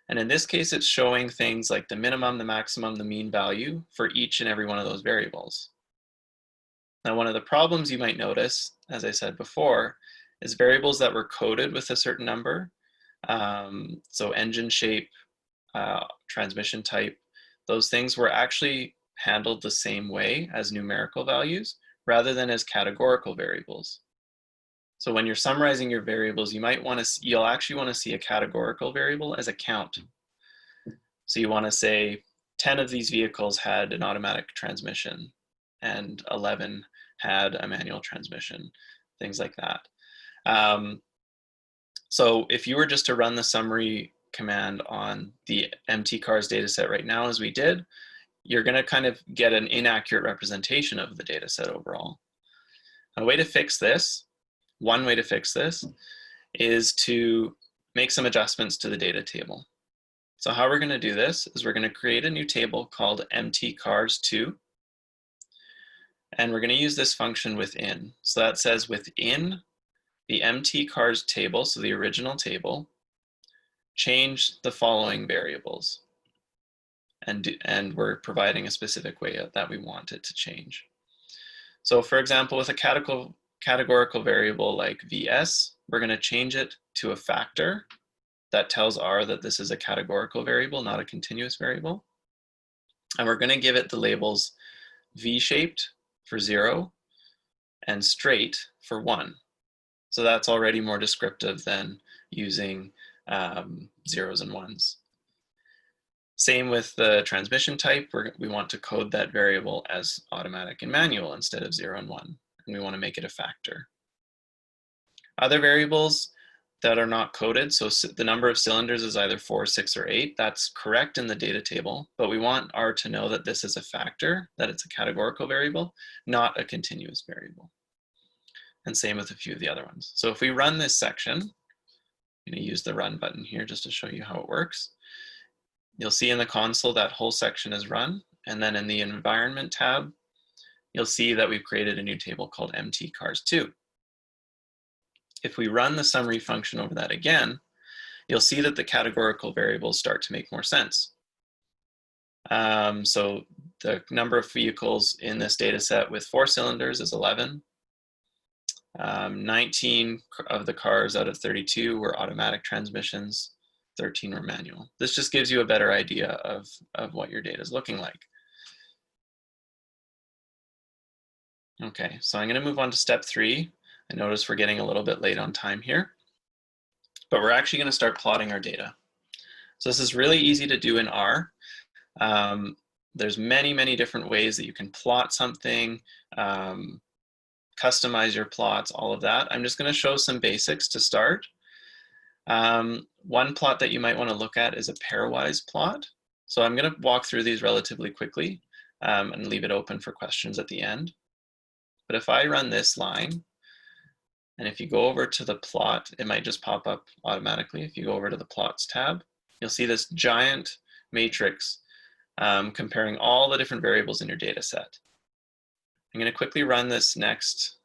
And in this case, it's showing things like the minimum, the maximum, the mean value for each and every one of those variables. Now, one of the problems you might notice, as I said before, is variables that were coded with a certain number. So engine shape, transmission type, those things were actually handled the same way as numerical values rather than as categorical variables. So when you're summarizing your variables, you'll actually want to see a categorical variable as a count. So you want to say 10 of these vehicles had an automatic transmission and 11 had a manual transmission, things like that. So if you were just to run the summary command on the empty cars data set right now, as we did, you're going to kind of get an inaccurate representation of the data set overall. One way to fix this is to make some adjustments to the data table. So how we're going to do this is we're going to create a new table called empty cars 2. And we're going to use this function within. So that says within the empty cars table, so the original table, change the following variables. And we're providing a specific way that we want it to change. So for example, with a categorical variable like VS, we're going to change it to a factor that tells R that this is a categorical variable, not a continuous variable. And we're going to give it the labels V-shaped for 0 and straight for 1. So that's already more descriptive than using zeros and ones. Same with the transmission type. We want to code that variable as automatic and manual instead of 0 and 1. And we want to make it a factor. Other variables that are not coded, so the number of cylinders is either 4, 6, or 8, that's correct in the data table, but we want R to know that this is a factor, that it's a categorical variable, not a continuous variable. And same with a few of the other ones. So if we run this section, I'm going to use the run button here just to show you how it works. You'll see in the console that whole section is run, and then in the environment tab, you'll see that we've created a new table called mtcars2. If we run the summary function over that again, you'll see that the categorical variables start to make more sense. So the number of vehicles in this data set with 4 cylinders is 11. 19 of the cars out of 32 were automatic transmissions, 13 were manual. This just gives you a better idea of what your data is looking like. Okay, so I'm going to move on to step 3. I notice we're getting a little bit late on time here, but we're actually going to start plotting our data. So this is really easy to do in R. There's many different ways that you can plot something, customize your plots, all of that. I'm just going to show some basics to start. One plot that you might want to look at is a pairwise plot. So I'm going to walk through these relatively quickly and leave it open for questions at the end. But if I run this line, and if you go over to the plot, it might just pop up automatically. If you go over to the plots tab, you'll see this giant matrix comparing all the different variables in your data set. I'm going to quickly run this next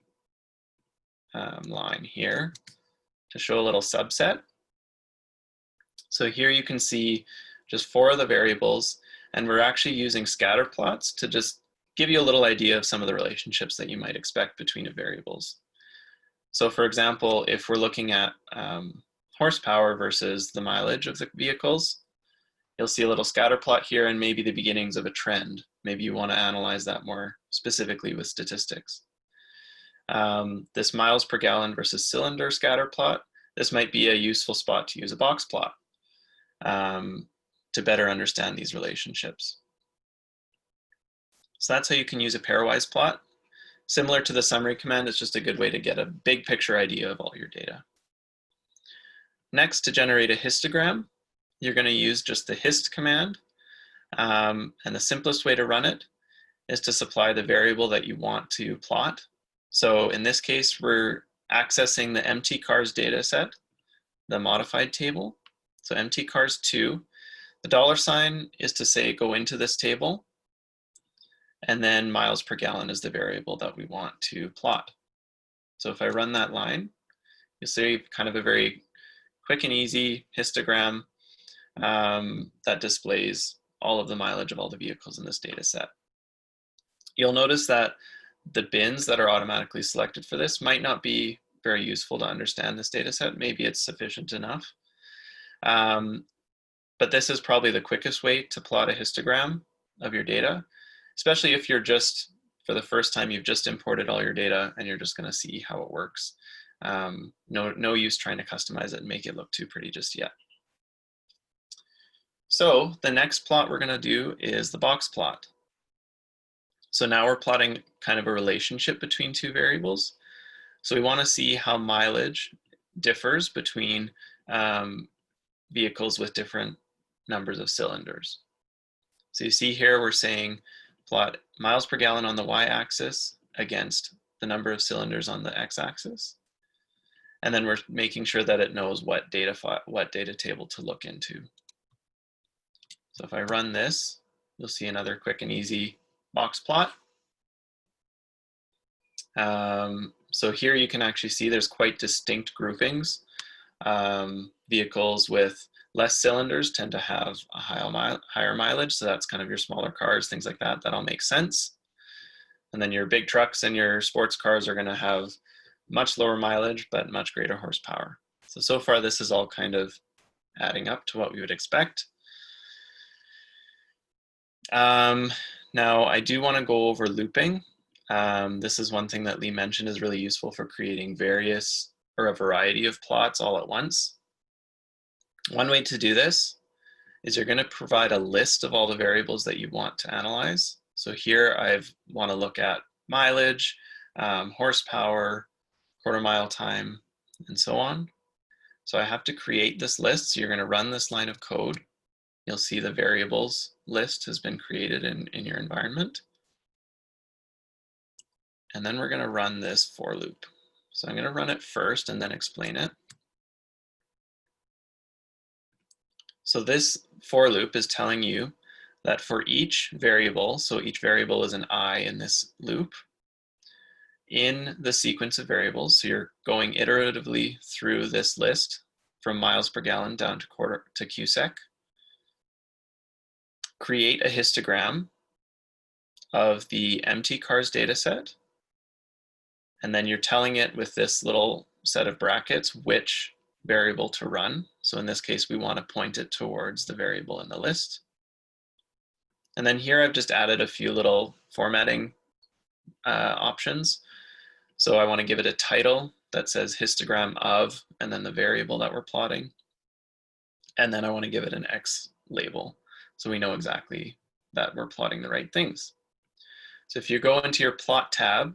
line here to show a little subset. So here you can see just 4 of the variables, and we're actually using scatter plots to just give you a little idea of some of the relationships that you might expect between the variables. So for example, if we're looking at horsepower versus the mileage of the vehicles, you'll see a little scatter plot here and maybe the beginnings of a trend. Maybe you want to analyze that more specifically with statistics. This miles per gallon versus cylinder scatter plot, this might be a useful spot to use a box plot to better understand these relationships. So that's how you can use a pairwise plot. Similar to the summary command, it's just a good way to get a big picture idea of all your data. Next, to generate a histogram, you're going to use just the hist command. And the simplest way to run it is to supply the variable that you want to plot. So in this case, we're accessing the mtcars data set, the modified table. So mtcars2, the $sign is to say go into this table. And then miles per gallon is the variable that we want to plot. So if I run that line, you'll see kind of a very quick and easy histogram that displays all of the mileage of all the vehicles in this data set. You'll notice that the bins that are automatically selected for this might not be very useful to understand this data set. Maybe it's sufficient enough. But this is probably the quickest way to plot a histogram of your data, especially if you're just, for the first time, you've just imported all your data and you're just going to see how it works. No use trying to customize it and make it look too pretty just yet. So the next plot we're going to do is the box plot. So now we're plotting kind of a relationship between 2 variables. So we want to see how mileage differs between vehicles with different numbers of cylinders. So you see here we're saying plot miles per gallon on the y-axis against the number of cylinders on the x-axis. And then we're making sure that it knows what data table to look into. So if I run this, you'll see another quick and easy box plot. So here you can actually see there's quite distinct groupings. Vehicles with less cylinders tend to have a higher mileage, so that's kind of your smaller cars, things like that. That all makes sense. And then your big trucks and your sports cars are going to have much lower mileage, but much greater horsepower. So far this is all kind of adding up to what we would expect. Now I do want to go over looping. This is one thing that Leigh mentioned is really useful for creating a variety of plots all at once. One way to do this is you're going to provide a list of all the variables that you want to analyze. So here I want to look at mileage, horsepower, quarter mile time, and so on. So I have to create this list. So you're going to run this line of code. You'll see the variables list has been created in your environment. And then we're going to run this for loop. So I'm going to run it first and then explain it. So this for loop is telling you that for each variable, so each variable is an I in this loop, in the sequence of variables, so you're going iteratively through this list from miles per gallon down to quarter to cusec, create a histogram of the empty cars data set, and then you're telling it with this little set of brackets which variable to run. So in this case, we want to point it towards the variable in the list. And then here I've just added a few little formatting options. So I want to give it a title that says histogram of, and then the variable that we're plotting. And then I want to give it an X label, so we know exactly that we're plotting the right things. So if you go into your plot tab,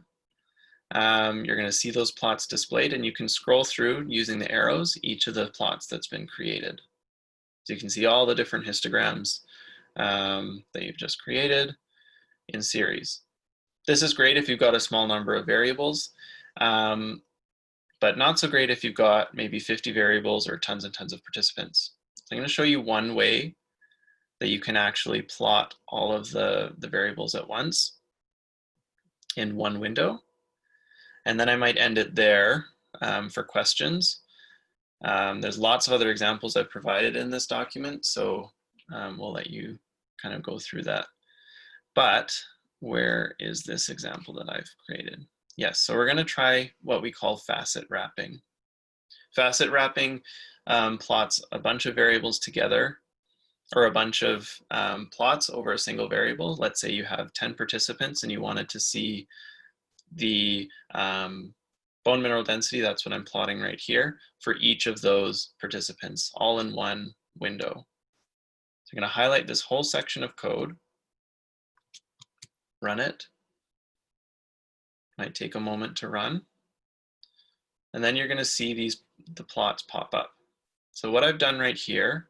you're going to see those plots displayed, and you can scroll through using the arrows each of the plots that's been created. So you can see all the different histograms that you've just created in series. This is great if you've got a small number of variables, but not so great if you've got maybe 50 variables or tons and tons of participants. So I'm going to show you one way that you can actually plot all of the variables at once in one window. And then I might end it there for questions. There's lots of other examples I've provided in this document, so we'll let you kind of go through that. But where is this example that I've created? Yes, so we're going to try what we call facet wrapping. Facet wrapping plots a bunch of variables together, or a bunch of plots over a single variable. Let's say you have 10 participants and you wanted to see the bone mineral density, that's what I'm plotting right here, for each of those participants, all in one window. So I'm going to highlight this whole section of code, run it. Might take a moment to run. And then you're going to see the plots pop up. So what I've done right here,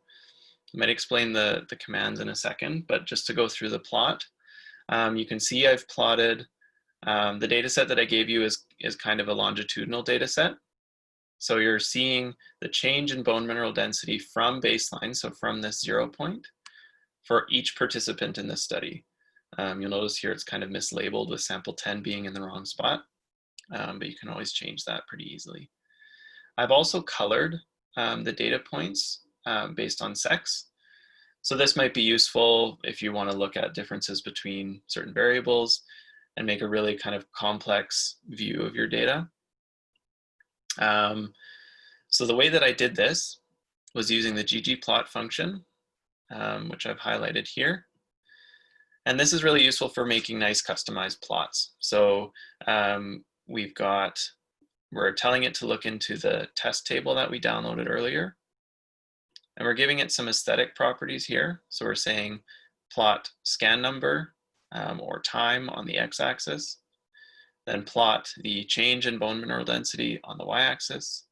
I might explain the commands in a second, but just to go through the plot, you can see I've plotted the data set that I gave you is kind of a longitudinal data set. So you're seeing the change in bone mineral density from baseline, so from this 0 point, for each participant in this study. You'll notice here it's kind of mislabeled with sample 10 being in the wrong spot, but you can always change that pretty easily. I've also colored the data points based on sex. So this might be useful if you want to look at differences between certain variables and make a really kind of complex view of your data. So the way that I did this was using the ggplot function, which I've highlighted here. And this is really useful for making nice customized plots. So we're telling it to look into the test table that we downloaded earlier. And we're giving it some aesthetic properties here. So we're saying plot scan number or time on the x-axis, then plot the change in bone mineral density on the y-axis.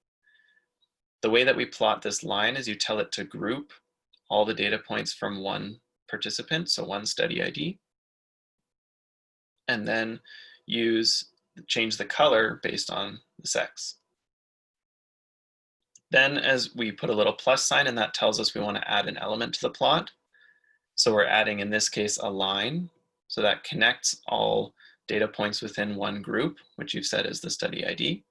The way that we plot this line is you tell it to group all the data points from one participant, so one study ID, and then change the color based on the sex. Then as we put a little plus sign, and that tells us we want to add an element to the plot. So we're adding, in this case, a line. So that connects all data points within one group, which you've said is the study ID.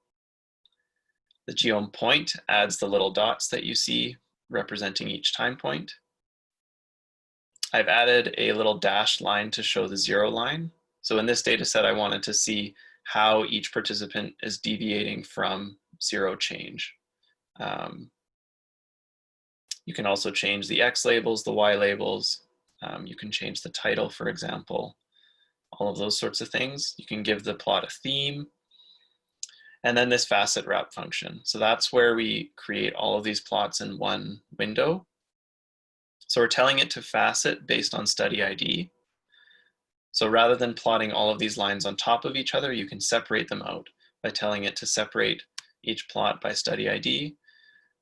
The geome point adds the little dots that you see representing each time point. I've added a little dashed line to show the 0 line. So in this data set, I wanted to see how each participant is deviating from 0 change. You can also change the X labels, the Y labels. You can change the title, for example, all of those sorts of things. You can give the plot a theme. And then this facet wrap function. So that's where we create all of these plots in one window. So we're telling it to facet based on study ID. So rather than plotting all of these lines on top of each other, you can separate them out by telling it to separate each plot by study ID.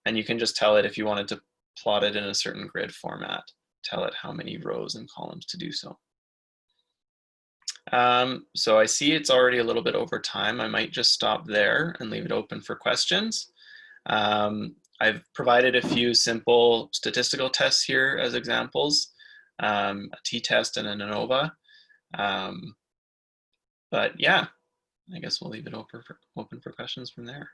And you can just tell it if you wanted to plot it in a certain grid format, tell it how many rows and columns to do so. So I see it's already a little bit over time. I might just stop there and leave it open for questions. I've provided a few simple statistical tests here as examples, a t-test and an ANOVA. But yeah, I guess we'll leave it open for questions from there.